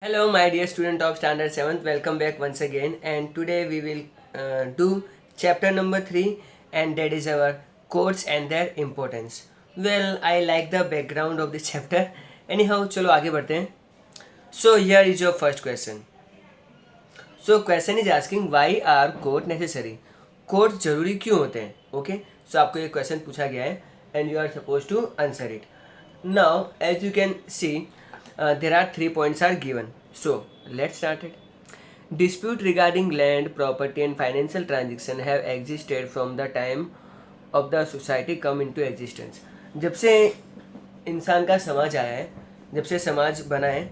Hello, my dear student of Standard 7th. Welcome back once again. And today we will do chapter number 3, and that is our codes and their importance. Well, I like the background of this chapter. Anyhow, चलो आगे बढ़ते हैं. So here is your first question. So question is asking why are codes necessary? Codes जरूरी क्यों होते हैं? Okay. So आपको ये question पूछा गया है and you are supposed to answer it. Now, as you can see, there are 3 points are given. So let's start it. Dispute regarding land, property and financial transaction have existed from the time of the society come into existence. जब से इंसान का समाज आया है, जब से समाज बना है,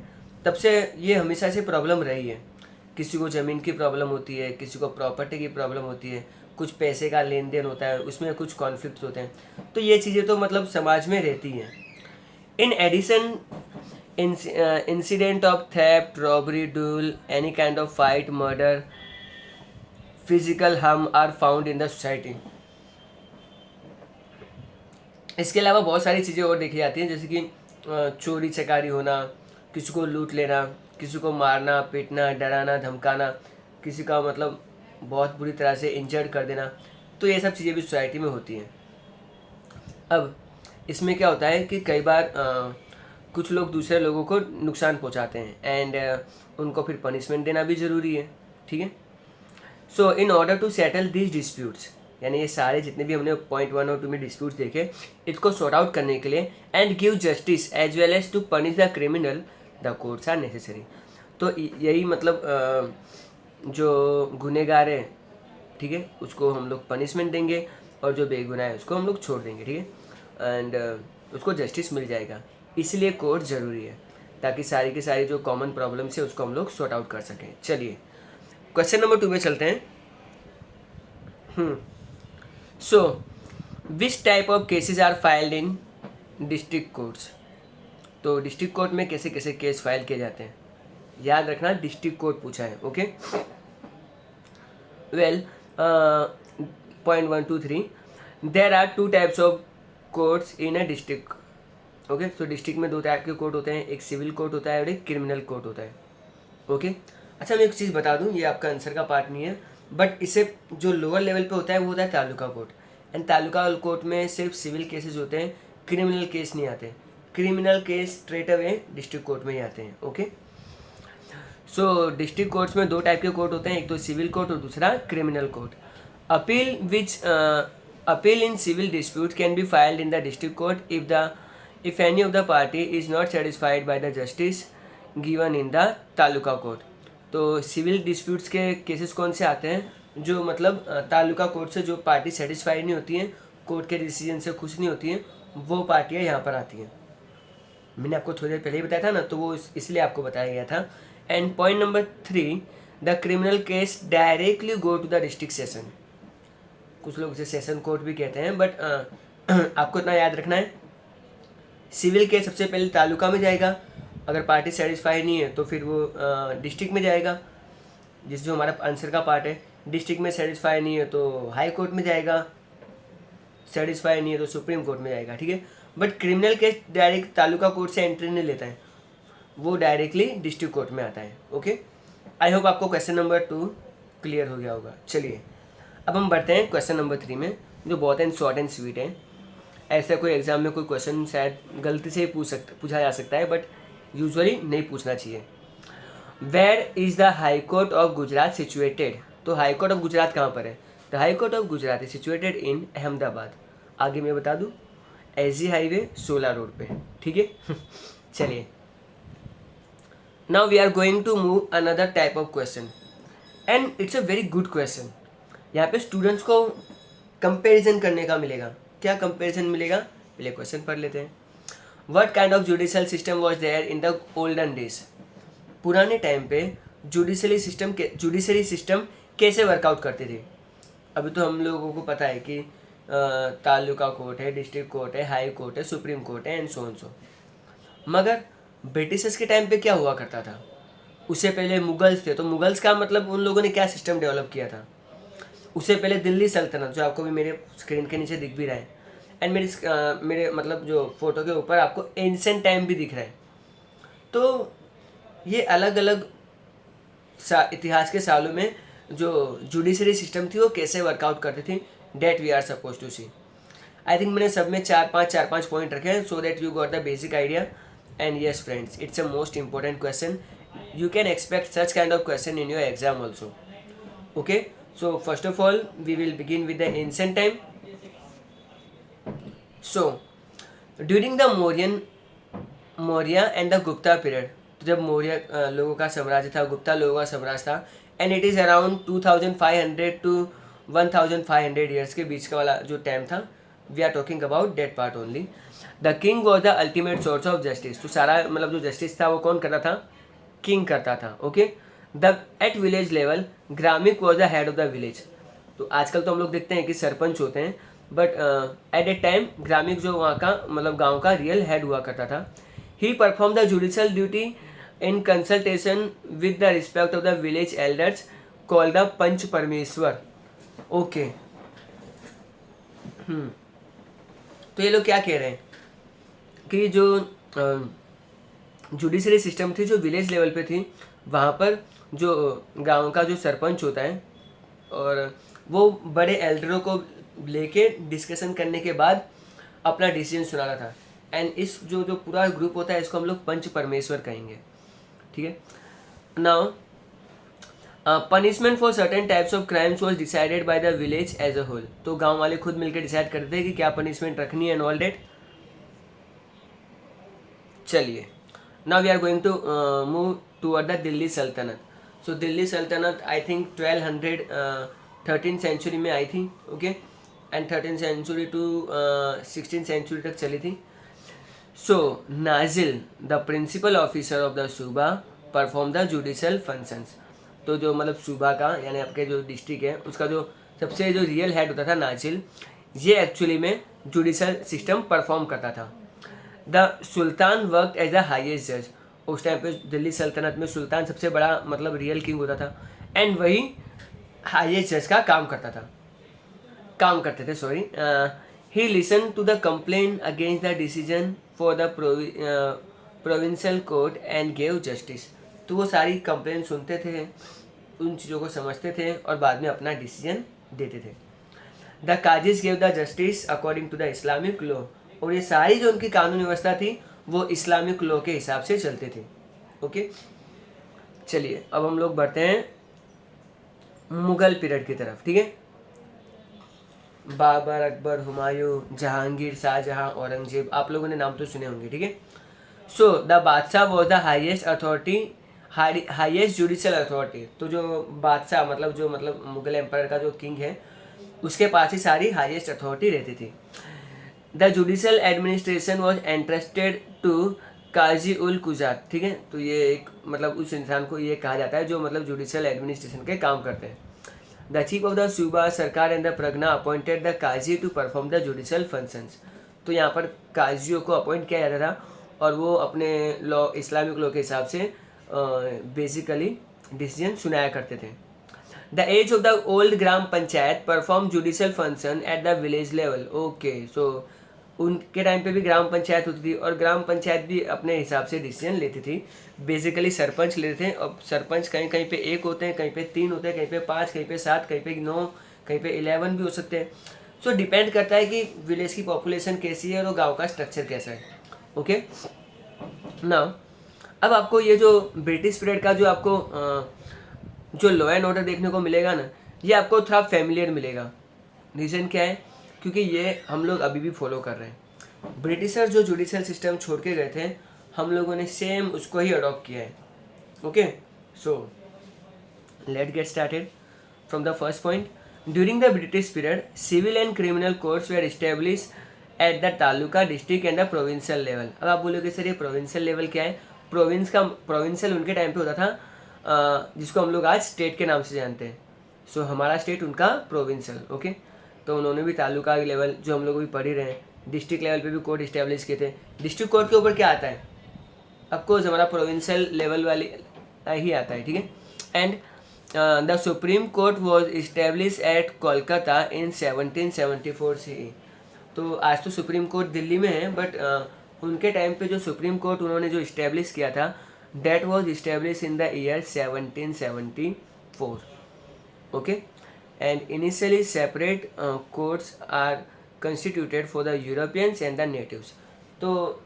तब से ये हमेशा से प्रॉब्लम रही है. किसी को ज़मीन की प्रॉब्लम होती है, किसी को प्रॉपर्टी की प्रॉब्लम होती है, कुछ पैसे का लेन देन होता है, उसमें कुछ कॉन्फ्लिक्ट होते हैं. तो ये चीज़ें तो मतलब समाज में रहती हैं. In addition, incident of theft, robbery, duel, any kind of fight, murder, physical harm are found in the society. इसके अलावा बहुत सारी चीज़ें और देखी जाती हैं, जैसे कि चोरी चकारी होना, किसी को लूट लेना, किसी को मारना पीटना, डराना धमकाना, किसी का मतलब बहुत बुरी तरह से इंजर्ड कर देना. तो ये सब चीज़ें भी सोसाइटी में होती हैं. अब इसमें क्या होता है कि कई बार कुछ लोग दूसरे लोगों को नुकसान पहुंचाते हैं एंड उनको फिर पनिशमेंट देना भी ज़रूरी है. ठीक है. So in order to settle this disputes, यानी ये सारे जितने भी हमने पॉइंट 1 और 2 में डिस्प्यूट्स देखे, इसको सॉर्ट आउट करने के लिए and give justice as well as to punish the criminal, the courts are necessary. तो यही मतलब जो गुनहगार है, ठीक है, उसको हम लोग पनिशमेंट देंगे और जो बेगुनाह है उसको हम लोग छोड़ देंगे. ठीक है. एंड उसको जस्टिस मिल जाएगा. इसलिए कोर्ट ज़रूरी है ताकि सारी की सारी जो कॉमन प्रॉब्लम्स है उसको हम लोग सॉर्ट आउट कर सकें. चलिए क्वेश्चन नंबर 2 में चलते हैं. So which type of cases are filed in district courts. तो डिस्ट्रिक्ट कोर्ट में कैसे कैसे केस फाइल किए जाते हैं, याद रखना डिस्ट्रिक्ट कोर्ट पूछा है. Okay. Well, point 1 2 3 there are 2 types of courts in a district. Okay. So district में 2 टाइप के कोर्ट होते हैं, एक सिविल कोर्ट होता है और एक क्रिमिनल कोर्ट होता है. ओके. अच्छा, मैं एक चीज़ बता दूं, ये आपका आंसर का पार्ट नहीं है, बट इसे जो लोअर लेवल पे होता है वो होता है taluka court. And taluka court में सिर्फ सिविल केसेस होते हैं, क्रिमिनल केस नहीं आते. Criminal case straight away district court में ही आते हैं. ओके. सो डिस्ट्रिक्ट कोर्ट्स में 2 टाइप के कोर्ट होते हैं, एक तो सिविल कोर्ट और दूसरा criminal court. Appeal in civil dispute can be filed in the district court if any of the party is not satisfied by the justice given in the taluka court. तो civil disputes के cases कौन से आते हैं, जो मतलब taluka court से जो पार्टी सेटिस्फाइड नहीं होती हैं, कोर्ट के डिसीजन से खुश नहीं होती हैं, वो पार्टियाँ यहाँ पर आती हैं. मैंने आपको थोड़ी देर पहले ही बताया था ना, तो वो इसलिए आपको बताया गया था. And point number 3, the criminal case directly go to the district session. कुछ लोग इसे सेशन कोर्ट भी कहते हैं, बट आपको इतना याद रखना है, सिविल केस सबसे पहले तालुका में जाएगा, अगर पार्टी सेटिस्फाई नहीं है तो फिर वो डिस्ट्रिक्ट में जाएगा, जो हमारा आंसर का पार्ट है. डिस्ट्रिक्ट में सेटिस्फाई नहीं है तो हाई कोर्ट में जाएगा, सेटिस्फाई नहीं है तो सुप्रीम कोर्ट में जाएगा. ठीक है. But criminal case direct taluka court से एंट्री नहीं लेता है, वो डायरेक्टली डिस्ट्रिक्ट कोर्ट में आता है. ओके. आई होप आपको क्वेश्चन नंबर 2 क्लियर हो गया होगा. चलिए अब हम बढ़ते हैं क्वेश्चन नंबर 3 में, जो बहुत ही शॉर्ट एंड स्वीट है. ऐसा कोई एग्ज़ाम में कोई क्वेश्चन शायद गलती से ही पूछा जा सकता है, बट यूजुअली नहीं पूछना चाहिए. Where is the high court of Gujarat situated. तो हाई कोर्ट ऑफ गुजरात कहाँ पर है. The high court of Gujarat is situated in Ahmedabad. आगे मैं बता दूँ, एजी हाईवे 16 रोड पे. ठीक है. चलिए now we are going to move another type of question, and it's a very good question. यहाँ पे स्टूडेंट्स को कंपेरिजन करने का मिलेगा. क्या कंपेरिजन मिलेगा, पहले क्वेश्चन पढ़ लेते हैं. What kind of judicial system was there in the olden days. पुराने टाइम पे जुडिशरी सिस्टम कैसे वर्कआउट करते थे. अभी तो हम लोगों को पता है कि तालुका कोर्ट है, डिस्ट्रिक्ट कोर्ट है, हाई कोर्ट है, सुप्रीम कोर्ट है एंड सो. मगर ब्रिटिशर्स के टाइम पे क्या हुआ करता था, उससे पहले मुगल्स थे. तो मुगल्स का मतलब उन लोगों ने क्या सिस्टम डेवलप किया था. उससे पहले दिल्ली सल्तनत, जो आपको भी मेरे स्क्रीन के नीचे दिख भी रहा है, एंड मेरे मतलब जो फोटो के ऊपर आपको एंशिएंट टाइम भी दिख रहा है. तो ये अलग अलग इतिहास के सालों में जो जुडिशरी सिस्टम थी वो कैसे वर्कआउट करती थी, that we are suppose to see. I think मैंने सब में चार पाँच पॉइंट रखे हैं so that you got the basic idea. And yes friends, it's a most important question, you can expect such kind of question in your exam also. Okay, so first of all we will begin with the ancient time. So during the Maurya and the Gupta period, तो जब मौर्य लोगों का साम्राज्य था, गुप्ता लोगों का साम्राज्य था, and it is around 2500 to 1500 years के बीच का वाला जो टाइम था, we are talking about that part only. The king was the ultimate source of justice, तो सारा मतलब जो जस्टिस था वो कौन करता था, किंग करता था। Okay, the at village level ग्रामिक was the head of the village, तो आजकल तो हम लोग देखते हैं कि सरपंच होते हैं, बट एट ए टाइम ग्रामिक जो वहाँ का मतलब गांव का रियल हेड हुआ करता था। He perform the judicial duty in consultation with the respect of the village elders called the panch parmeshwar. Okay, तो ये लोग क्या कह रहे हैं कि जो जुडिशरी सिस्टम थी जो विलेज लेवल पे थी, वहाँ पर जो गांव का जो सरपंच होता है और वो बड़े एल्डरों को लेके डिस्कशन करने के बाद अपना डिसीजन सुनाना था। एंड इस जो जो पूरा ग्रुप होता है इसको हम लोग पंच परमेश्वर कहेंगे। ठीक है, now punishment for certain types of crimes was decided by the village as a whole, तो गांव वाले खुद मिलकर डिसाइड करते थे कि क्या पनिशमेंट रखनी है एंड ऑल डेट। चलिए, now we are going to move toward the Delhi सल्तनत। सो दिल्ली सल्तनत आई थिंक 13th सेंचुरी में आई थी। Okay, and 13th century to 16th century तक चली थी। सो नाजिल the principal officer of the subah perform the judicial functions, तो जो मतलब सूबा का यानी आपके जो डिस्ट्रिक्ट है उसका जो सबसे जो रियल हेड होता था नाजिल, ये एक्चुअली में जुडिशल सिस्टम परफॉर्म करता था। The sultan work as the highest जज, उस टाइम पे दिल्ली सल्तनत में सुल्तान सबसे बड़ा मतलब रियल किंग होता था, एंड वही हाइएस्ट जज का काम करते थे। Sorry, he listen to the complain against the decision for the provincial court and gave justice, तो वो सारी कंप्लेन सुनते थे, उन चीज़ों को समझते थे और बाद में अपना डिसीजन देते थे। The qazis gave the justice according to the Islamic law, और ये सारी जो उनकी कानून व्यवस्था थी वो इस्लामिक लॉ के हिसाब से चलते थे। ओके, चलिए अब हम लोग बढ़ते हैं मुगल पीरियड की तरफ। ठीक है, बाबर, अकबर, हुमायूं, जहांगीर, शाहजहां, औरंगजेब, आप लोगों ने नाम तो सुने होंगे। ठीक है, सो द बादशाह was the highest authority, highest judicial authority, तो जो बादशाह मतलब मुगल एम्पायर का जो किंग है उसके पास ही सारी हाईएस्ट अथॉरिटी रहती थी। The judicial administration was entrusted to Qazi ul Quzat. ठीक है, तो ये एक मतलब उस इंसान को ये कहा जाता है जो मतलब जुडिशियल एडमिनिस्ट्रेशन के काम करते हैं। The chief of the suba sarkar and the pargana appointed the qazi to perform the judicial functions, तो यहाँ पर काजियों को अपॉइंट किया जाता था और वो अपने लॉ इस्लामिक लॉ के हिसाब से बेसिकली डिसीजन सुनाया करते थे। The age of the old gram panchayat perform judicial function at the village level. Okay, so उनके टाइम पे भी ग्राम पंचायत होती थी और ग्राम पंचायत भी अपने हिसाब से डिसीजन लेती थी। बेसिकली सरपंच लेते थे, और सरपंच कहीं कहीं पे 1 होते हैं, कहीं पे 3 होते हैं, कहीं पे 5, कहीं पे 7, कहीं पे 9, कहीं पे 11 भी हो सकते हैं। सो डिपेंड करता है कि विलेज की पॉपुलेशन कैसी है और गाँव का स्ट्रक्चर कैसा है। ओके, नाउ अब आपको ये जो ब्रिटिश पीरियड का जो आपको जो लॉ एंड ऑर्डर देखने को मिलेगा ना, ये आपको थोड़ा फेमिलियर मिलेगा। रीज़न क्या है, क्योंकि ये हम लोग अभी भी फॉलो कर रहे हैं। ब्रिटिशर जो जुडिशियल सिस्टम छोड़ के गए थे, हम लोगों ने सेम उसको ही अडॉप्ट किया है। Okay, so let get started from the first point. During the British period civil and criminal courts were establish at the taluka, district and the provincial level. अब आप बोलोगे सर ये प्रोविंशियल लेवल क्या है? Provincial उनके time पे होता था जिसको हम लोग आज स्टेट के नाम से जानते हैं। सो हमारा स्टेट, उनका प्रोविंशियल। ओके, तो उन्होंने भी तालुका लेवल जो हम लोग भी पढ़ ही रहे हैं, डिस्ट्रिक्ट लेवल पे भी कोर्ट इस्टेब्लिश किए थे। डिस्ट्रिक्ट कोर्ट के ऊपर क्या आता है? ऑफकोर्स हमारा प्रोविंशियल लेवल वाली ही आता है। ठीक है, and the supreme court was establish at Kolkata in 1774 CE। तो आज तो सुप्रीम कोर्ट दिल्ली में है, बट उनके टाइम पे जो सुप्रीम कोर्ट उन्होंने जो इस्टेब्लिश किया था that was established in the year 1774. Okay, and initially separate courts are constituted for the Europeans and the natives. तो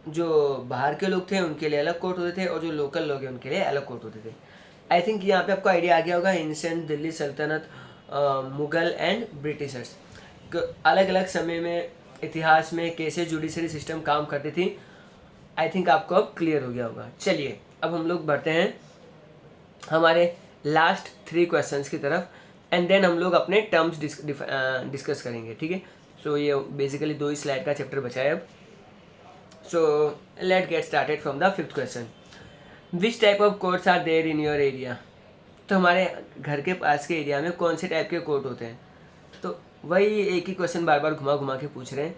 जो बाहर के लोग थे उनके लिए अलग कोर्ट होते थे और जो लोकल लोग हैं उनके लिए अलग कोर्ट होते थे. आई थिंक यहाँ पे आपको आइडिया आ गया होगा. एंशिएंट दिल्ली सल्तनत, मुगल एंड ब्रिटिशर्स, अलग अलग समय में इतिहास में कैसे जुडिशरी सिस्टम काम करती थी. आई थिंक आपको अब क्लियर हो गया होगा. चलिए अब हम लोग बढ़ते हैं हमारे लास्ट 3 क्वेश्चंस की तरफ, एंड देन हम लोग अपने टर्म्स डिस्कस करेंगे. ठीक है, सो ये बेसिकली 2 ही स्लाइड का चैप्टर बचा है अब. So let get started from the 5th question. Which type of courts are there in your area. तो हमारे घर के पास के एरिया में कौन से टाइप के कोर्ट होते हैं. तो वही एक ही क्वेश्चन बार बार घुमा घुमा के पूछ रहे हैं.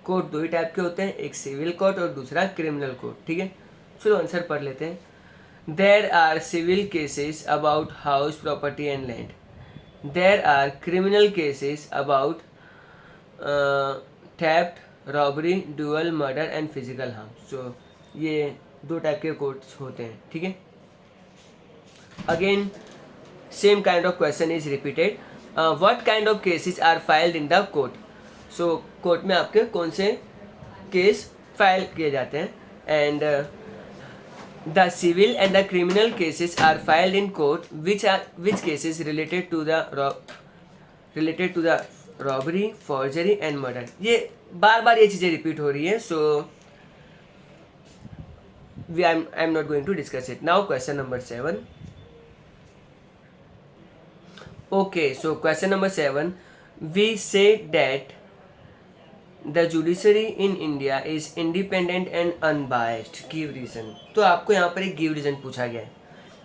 कोर्ट 2 ही टाइप के होते हैं, एक सिविल कोर्ट और दूसरा क्रिमिनल कोर्ट. ठीक है, चलो आंसर पढ़ लेते हैं. There are civil cases about house property and land. There are criminal cases about theft, robbery, duel, murder and physical harm. So ये 2 टाइप के कोर्ट्स होते हैं. ठीक है, again same kind of question is repeated. What kind of cases are filed in the court. So court में आपके कौन से केस फाइल किए जाते हैं. And the civil and the criminal cases are filed in court which cases related to the robbery, forgery and murder. ये बार बार ये चीज़ें रिपीट हो रही है. सो I am not going to discuss it now. Question number 7. Okay, so question number 7. We say that the judiciary in India is independent and unbiased. Give reason. तो आपको यहाँ पर एक गिव रीजन पूछा गया है.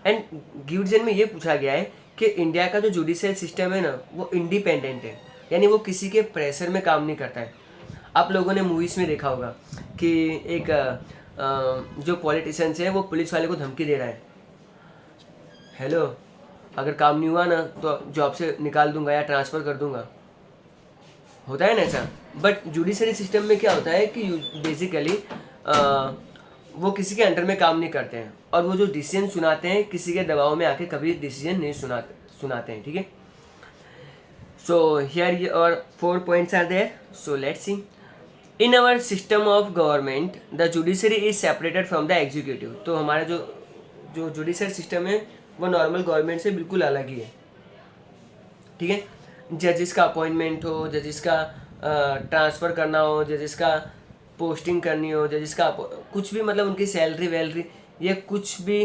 एंड गिव रीजन में ये पूछा गया है कि इंडिया का जो जुडिशियल सिस्टम है ना वो इंडिपेंडेंट है, यानी वो किसी के प्रेशर में काम नहीं करता है. आप लोगों ने मूवीज़ में देखा होगा कि एक जो पॉलिटिशियंस है वो पुलिस वाले को धमकी दे रहा है, हेलो अगर काम नहीं हुआ ना तो जॉब से निकाल दूंगा या ट्रांसफ़र कर दूंगा. होता है ना ऐसा. बट जुडिशरी सिस्टम में क्या होता है कि बेसिकली वो किसी के अंडर में काम नहीं करते हैं और वो जो डिसीजन सुनाते हैं किसी के दबाव में आके कभी डिसीजन नहीं सुनाते हैं. ठीक है, सो here are 4 points are there. So let's see. In our system of government the judiciary is separated from the executive. तो हमारा जो जुडिशरी सिस्टम है वो नॉर्मल गवर्नमेंट से बिल्कुल अलग ही है. ठीक है, जजेस का अपॉइंटमेंट हो, जजेस का ट्रांसफ़र करना हो, जजेस का पोस्टिंग करनी हो, जजेस का कुछ भी, मतलब उनकी सैलरी वैलरी, ये कुछ भी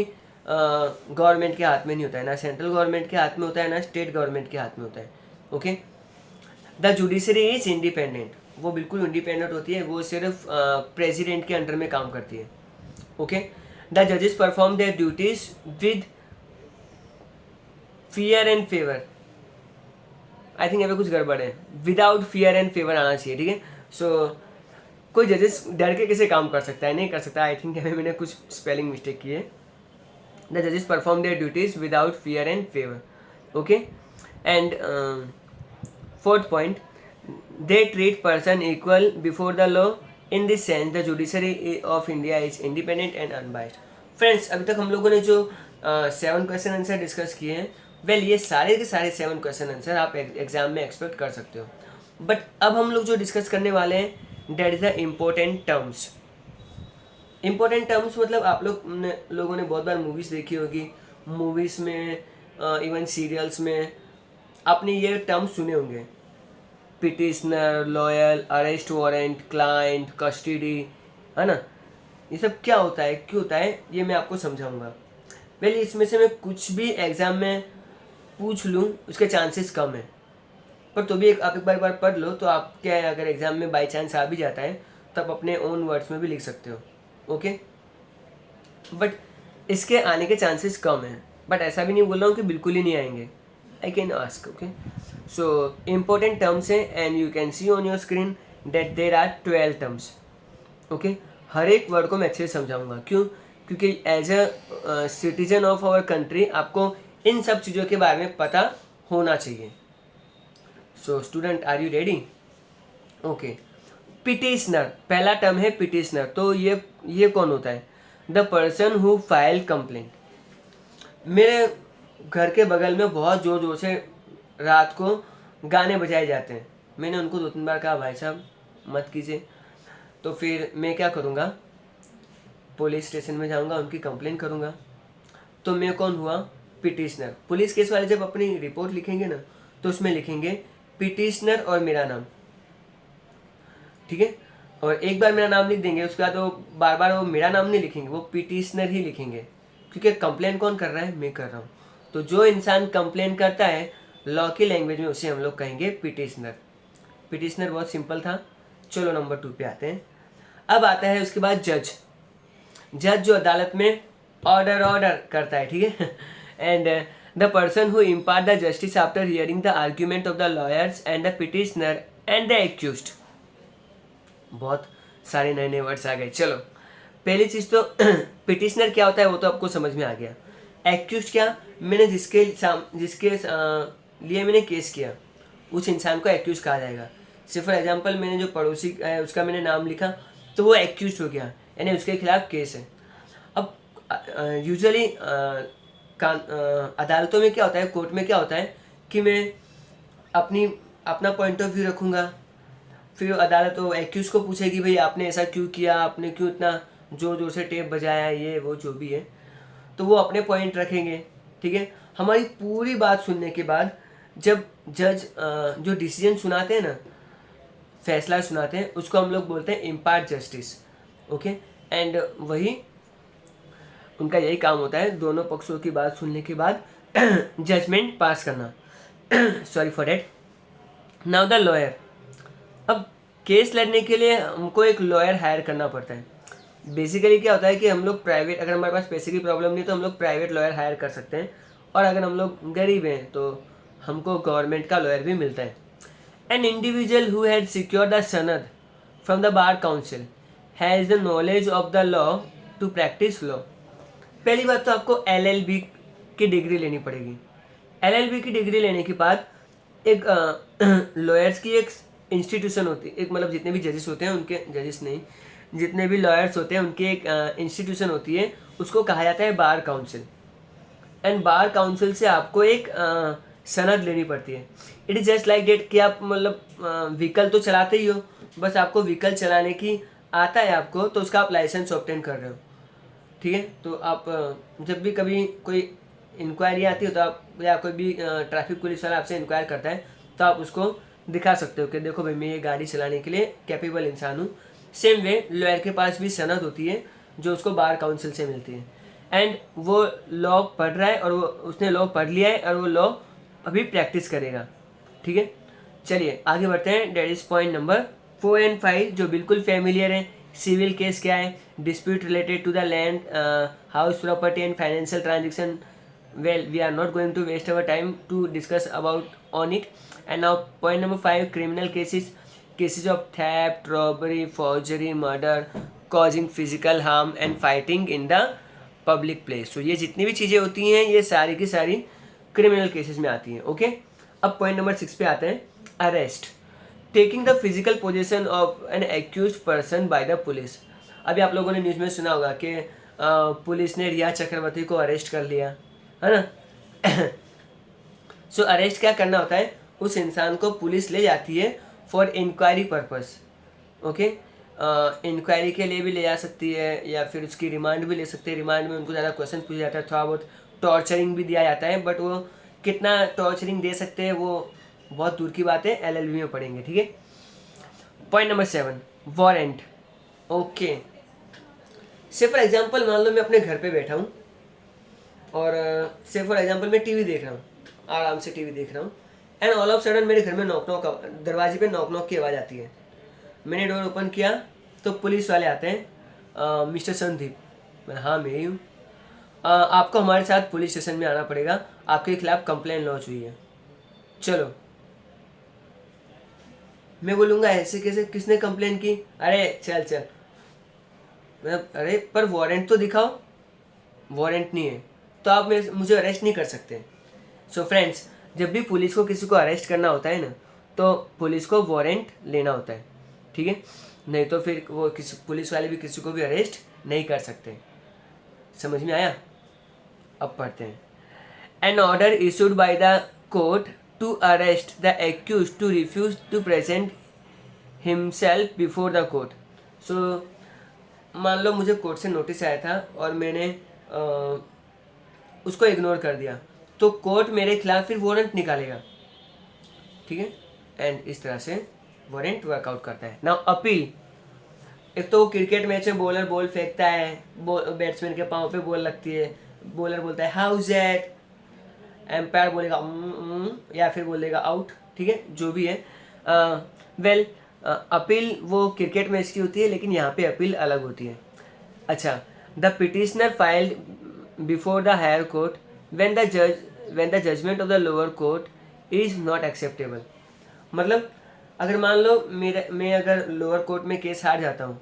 गवर्नमेंट के हाथ में नहीं होता है. ना सेंट्रल गवर्नमेंट के हाथ में होता है ना स्टेट गवर्नमेंट के हाथ में होता है. Okay, the judiciary is independent. वो बिल्कुल इंडिपेंडेंट होती है, वो सिर्फ प्रेसिडेंट के अंडर में काम करती है. ओके, द जजेस perform their duties with fear and favour. I think यहाँ पे कुछ गड़बड़ है. विदाउट फियर एंड फेवर आना चाहिए. ठीक है, सो कोई जजेस डर के कैसे काम कर सकता है, नहीं कर सकता. आई थिंक यहाँ पे मैंने कुछ स्पेलिंग मिस्टेक की है. द जजेस perform their duties without fear and favour. Okay, and 4th point, they treat person equal before the law. In this sense the judiciary of India is independent and unbiased. Friends, अभी तक हम लोगों ने जो 7 question answer discuss किए हैं, well ये सारे के सारे 7 क्वेश्चन आंसर आप एग्जाम में एक्सपेक्ट कर सकते हो. बट अब हम लोग जो डिस्कस करने वाले हैं that is the important terms. Important terms मतलब आप लोगों ने बहुत बार मूवीज़ देखी होगी. मूवीज़ में इवन सीरियल्स में आपने ये टर्म्स सुने होंगे. Petitioner, loyal, arrest warrant, client, custody, है ना. ये सब क्या होता है, क्यों होता है, ये मैं आपको समझाऊंगा. वेल इसमें से मैं कुछ भी एग्ज़ाम में पूछ लूँ उसके चांसेस कम है, पर तो भी आप एक बार पढ़ लो तो आप क्या है, अगर एग्ज़ाम में बाई चांस आ भी जाता है तो आप अपने ओन वर्ड्स में भी लिख सकते हो. ओके, बट इसके आने के चांसेस कम हैं. बट ऐसा भी नहीं बोल रहा हूँ कि बिल्कुल ही नहीं आएंगे. I can ask. Okay, so important terms है and you can see on your screen that there are 12 terms. Okay, हर एक वर्ड को मैं अच्छे से समझाऊंगा. क्यों? क्योंकि as a citizen of our country आपको इन सब चीज़ों के बारे में पता होना चाहिए. So student, are you ready? Okay, petitioner, पहला टर्म है पिटिशनर. तो ये कौन होता है? The person who file complaint. मेरे घर के बगल में बहुत ज़ोर ज़ोर से रात को गाने बजाए जाते हैं। मैंने उनको 2-3 बार कहा भाई साहब मत कीजिए। तो फिर मैं क्या करूँगा, पुलिस स्टेशन में जाऊँगा, उनकी कंप्लेंट करूँगा। तो मैं कौन हुआ, पिटिशनर। पुलिस केस वाले जब अपनी रिपोर्ट लिखेंगे ना तो उसमें लिखेंगे पिटिशनर और मेरा नाम, ठीक है। और एक बार मेरा नाम लिख देंगे, उसके बाद वो बार बार वो मेरा नाम नहीं लिखेंगे, वो पिटिशनर ही लिखेंगे, क्योंकि कंप्लेन कौन कर रहा है, मैं कर रहा हूँ। तो जो इंसान कंप्लेन करता है लॉ की लैंग्वेज में उसे हम लोग कहेंगे पिटिशनर। पिटिशनर बहुत सिंपल था। चलो नंबर 2 पे आते हैं। अब आता है उसके बाद जज। जज जो अदालत में ऑर्डर करता है, ठीक है। And the person who impart the justice after hearing the argument of the lawyers and the petitioner and the accused. बहुत सारे नए नए वर्ड्स आ गए। चलो पहली चीज़ तो पिटिशनर क्या होता है वो तो आपको समझ में आ गया। एक्यूज्ड क्या, मैंने जिसके लिए मैंने केस किया उस इंसान को एक्यूज कहा जाएगा। से फॉर एग्जांपल मैंने जो पड़ोसी है उसका मैंने नाम लिखा तो वो एक्यूज हो गया, यानी उसके खिलाफ केस है। अब यूजुअली अदालतों में क्या होता है, कोर्ट में क्या होता है कि मैं अपना पॉइंट ऑफ व्यू रखूँगा, फिर अदालत वो एक्यूज को पूछेगी भाई आपने ऐसा क्यों किया, आपने क्यों इतना ज़ोर ज़ोर से टेप बजाया, ये वो जो भी है, तो वो अपने पॉइंट रखेंगे, ठीक है। हमारी पूरी बात सुनने के बाद जब जज जो डिसीजन सुनाते हैं ना, फैसला सुनाते हैं, उसको हम लोग बोलते हैं इम्पार्ट जस्टिस, ओके। एंड वही उनका यही काम होता है, दोनों पक्षों की बात सुनने के बाद जजमेंट पास करना। Sorry for that. Now the lawyer. अब केस लड़ने के लिए हमको एक लॉयर हायर करना पड़ता है। बेसिकली क्या होता है कि हम लोग प्राइवेट, अगर हमारे पास पैसे की प्रॉब्लम नहीं तो हम लोग प्राइवेट लॉयर हायर कर सकते हैं, और अगर हम लोग गरीब हैं तो हमको गवर्नमेंट का लॉयर भी मिलता है। An individual who had secured the sanad from the bar council has the knowledge of the law to practise law. पहली बात तो आपको LLB की डिग्री लेनी पड़ेगी। LLB की डिग्री लेने के बाद एक लॉयर्स की एक इंस्टीट्यूशन होती है, एक मतलब जितने भी जजेस होते हैं उनके, जजेस नहीं, जितने भी लॉयर्स होते हैं उनकी एक इंस्टीट्यूशन होती है, उसको कहा जाता है bar council. And bar council से आपको एक सनद लेनी पड़ती है। It is just like that कि आप मतलब व्हीकल तो चलाते ही हो, बस आपको व्हीकल चलाने की आता है आपको, तो उसका आप लाइसेंस ऑब्टेन कर रहे हो, ठीक है। तो आप जब भी कभी कोई इंक्वायरी आती हो तो आप, या कोई भी ट्रैफिक पुलिस वाला आपसे इंक्वायर करता है तो आप उसको दिखा सकते हो कि देखो भाई मैं ये गाड़ी चलाने के लिए कैपेबल इंसान हूँ। सेम वे लॉयर के पास भी सनद होती है जो उसको बार काउंसिल से मिलती है, एंड वो लॉ पढ़ रहा है और वो उसने लॉ पढ़ लिया है और वो लॉ अभी प्रैक्टिस करेगा, ठीक है। चलिए आगे बढ़ते हैं। That is point number 4 and 5 जो बिल्कुल फेमिलियर है। सिविल केस क्या है, dispute related to the land, house property and financial transaction. Well, we are not going to waste our time to discuss about on it. And now point number 5, criminal cases. Cases of theft, robbery, forgery, murder, causing physical harm and fighting in the public place. So ये जितनी भी चीज़ें होती हैं ये सारी की सारी क्रिमिनल केसेस में आती हैं, ओके। अब पॉइंट नंबर 6 पे आते हैं, arrest. Taking the physical position of N accused person by the police. अभी आप लोगों ने न्यूज़ में सुना होगा कि पुलिस ने रिया चक्रवर्ती को अरेस्ट कर लिया, है ना। सो अरेस्ट क्या करना होता है, उस इंसान को पुलिस ले जाती है for inquiry purpose, okay. Inquiry के लिए भी ले जा सकती है या फिर उसकी रिमांड भी ले सकते हैं। रिमांड में उनको ज़्यादा क्वेश्चन पूछा जाता है, थोड़ा बहुत टॉर्चरिंग भी दिया जाता है, बट वो कितना टॉर्चरिंग दे सकते हैं वो बहुत दूर की बात है, LLB में पढ़ेंगे, ठीक है। Point number 7, warrant, okay. से फॉर एग्जाम्पल मान लो मैं अपने घर पे बैठा हूँ और से फॉर एग्जांपल मैं टीवी देख रहा हूँ, आराम से टीवी देख रहा हूँ, एंड ऑल ऑफ सडन मेरे घर में नॉक नॉक, दरवाजे पे नॉक नॉक की आवाज़ आती है। मैंने डोर ओपन किया तो पुलिस वाले आते हैं, मिस्टर संदीप। मैं हाँ मैं ही हूँ, आपको हमारे साथ पुलिस स्टेशन में आना पड़ेगा, आपके खिलाफ कंप्लेन लॉन्च हुई है। चलो मैं बोलूँगा ऐसे कैसे, किसने कंप्लेन की, अरे चल चल, मैं अरे पर वारंट तो दिखाओ, वारंट नहीं है तो आप मुझे अरेस्ट नहीं कर सकते। सो फ्रेंड्स, जब भी पुलिस को किसी को अरेस्ट करना होता है ना तो पुलिस को वारंट लेना होता है, ठीक है। नहीं तो फिर वो किसी पुलिस वाले भी किसी को भी अरेस्ट नहीं कर सकते। समझ में आया? अब पढ़ते हैं। An order issued by the court to arrest the accused to refuse to present himself before the court. So मान लो मुझे कोर्ट से नोटिस आया था और मैंने उसको इग्नोर कर दिया, तो कोर्ट मेरे खिलाफ फिर वारंट निकालेगा, ठीक है। एंड इस तरह से वारंट वर्कआउट करता है। नाउ अपील, एक तो क्रिकेट मैच में बॉलर बॉल फेंकता है, बैट्समैन के पाँव पे बॉल लगती है, बॉलर बोलता है हाउ इज दैट, एम्पायर बोलेगा या फिर बोलेगा आउट, ठीक है, जो भी है। वेल अपील वो क्रिकेट मैच की होती है, लेकिन यहाँ पे अपील अलग होती है। अच्छा, the petitioner filed before the higher court when the judgement of the lower court is not acceptable. मतलब अगर मान लो मैं अगर लोअर कोर्ट में केस हार जाता हूँ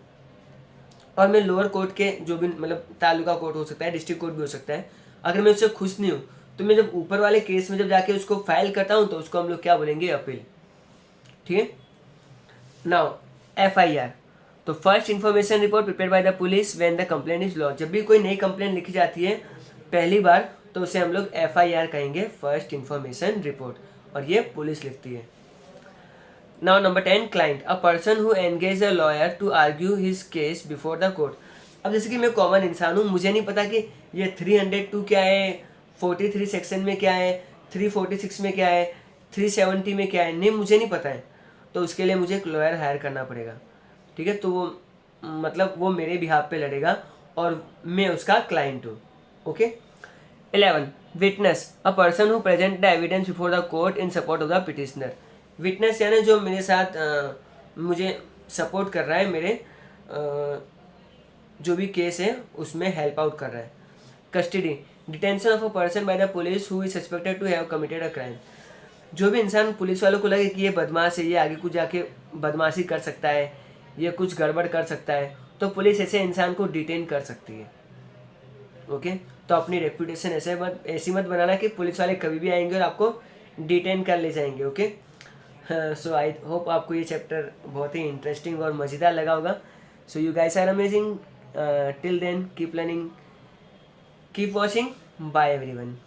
और मैं लोअर कोर्ट के जो भी मतलब तालुका कोर्ट हो सकता है, डिस्ट्रिक्ट कोर्ट भी हो सकता है, अगर मैं उससे खुश नहीं हूँ, तो मैं जब ऊपर वाले केस में जब जाके उसको फाइल करता हूँ तो उसको हम लोग क्या बोलेंगे, अपील, ठीक है। नाउ FIR, तो first information report prepare by the police when the complaint is launch. जब भी कोई नई कंप्लेंट लिखी जाती है पहली बार, तो उसे हम लोग FIR कहेंगे, फर्स्ट इन्फॉर्मेशन रिपोर्ट, और ये पुलिस लिखती है। Now number 10, client, a person who engage a lawyer to argue his case before the court. अब जैसे कि मैं कॉमन इंसान हूँ, मुझे नहीं पता कि ये 302 क्या है, 43 सेक्शन में क्या है, 346 में क्या है, 370 में क्या है, नहीं मुझे नहीं पता है, तो उसके लिए मुझे एक लॉयर हायर करना पड़ेगा, ठीक है। तो वो मतलब वो मेरे बिहाफ पे लड़ेगा और मैं उसका क्लाइंट हूँ, okay. 11, witness, a person who present the evidence before the court in support of the petitioner. Witness यानी जो मेरे साथ मुझे सपोर्ट कर रहा है, मेरे जो भी केस है उसमें हेल्प आउट कर रहा है। Custody, detention of a person by the police who is suspected to have committed a crime. जो भी इंसान पुलिस वालों को लगे कि ये बदमाश है, ये आगे कुछ जाके बदमाशी कर सकता है, ये कुछ गड़बड़ कर सकता है, तो पुलिस ऐसे इंसान को डिटेन कर सकती है, ओके। तो अपनी रेपुटेशन ऐसी मत बनाना कि पुलिस वाले कभी भी आएंगे और आपको डिटेन कर ले जाएंगे, ओके। सो आई होप आपको ये चैप्टर बहुत ही इंटरेस्टिंग और मज़ेदार लगा होगा। So you guys are amazing, till then keep learning, keep watching, bye everyone.